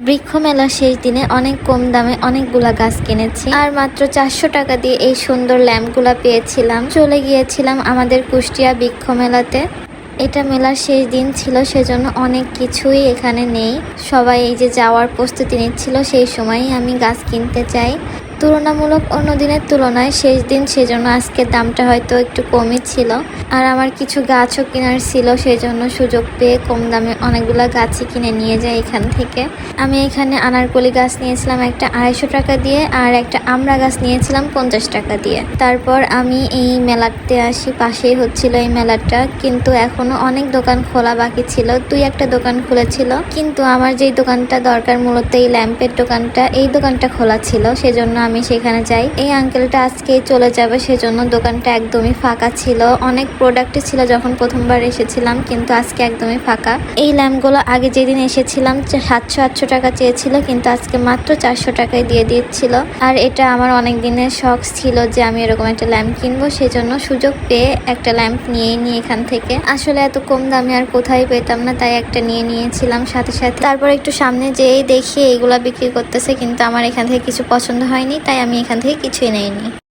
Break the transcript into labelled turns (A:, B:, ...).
A: বৃক্ষ মেলার শেষ দিনে অনেক কম দামে অনেকগুলা গাছ কিনেছি আর মাত্র 400 টাকা দিয়ে এই সুন্দর ল্যাম্পগুলা পেয়েছিলাম। চলে গিয়েছিলাম আমাদের কুষ্টিয়া বৃক্ষ মেলাতে। এটা মেলার শেষ দিন ছিল, সেজন্য অনেক কিছুই এখানে নেই। সবাই এই যে যাওয়ার প্রস্তুতি নিচ্ছিল, সেই সময়ই আমি গাছ কিনতে চাই। তুলনামূলক অন্য দিনের তুলনায় শেষ দিন, সেজন্য আজকের দামটা হয়তো একটু কমই ছিল। আর আমার কিছু গাছও কেনার ছিল, সেই জন্য সুযোগ পেয়ে কম দামে অনেকগুলো গাছই কিনে নিয়ে যাই এখান থেকে। আমি এখানে আনারকলি গাছ নিয়েছিলাম একটা 250 টাকা দিয়ে, আর একটা আমড়া গাছ নিয়েছিলাম 50 টাকা দিয়ে। তারপর আমি এই মেলাতে আসি, পাশেই হচ্ছিল এই মেলাটা, কিন্তু এখনো অনেক দোকান খোলা বাকি ছিল। 2-1টা দোকান খুলেছিল, কিন্তু আমার যেই দোকানটা দরকার, মূলত এই ল্যাম্পের দোকানটা, এই দোকানটা খোলা ছিল, সেজন্য আমি সেখানে যাই। এই আঙ্কেলটা আজকেই চলে যাবে, সেজন্য দোকানটা একদমই ফাঁকা ছিল। অনেক প্রোডাক্ট ছিল যখন প্রথমবার এসেছিলাম, কিন্তু আজকে একদমই ফাঁকা। এই ল্যাম্পগুলো আগে যেদিন এসেছিলাম 700-800 টাকা চেয়েছিল, কিন্তু আজকে মাত্র 400 টাকায় দিয়ে দিচ্ছিল। আর এটা আমার অনেক দিনের শখ ছিল যে আমি এরকম একটা ল্যাম্প কিনবো, সেজন্য সুযোগ পেয়ে একটা ল্যাম্প নিয়েই নিই এখান থেকে। আসলে এত কম দামে আর কোথায় পেতাম না, তাই একটা নিয়ে নিয়েছিলাম সাথে সাথে। তারপর একটু সামনে যেয়েই দেখি এইগুলা বিক্রি করতেছে, কিন্তু আমার এখান থেকে কিছু পছন্দ হয়নি, তাই আমি এখান থেকে কিছুই নেইনি।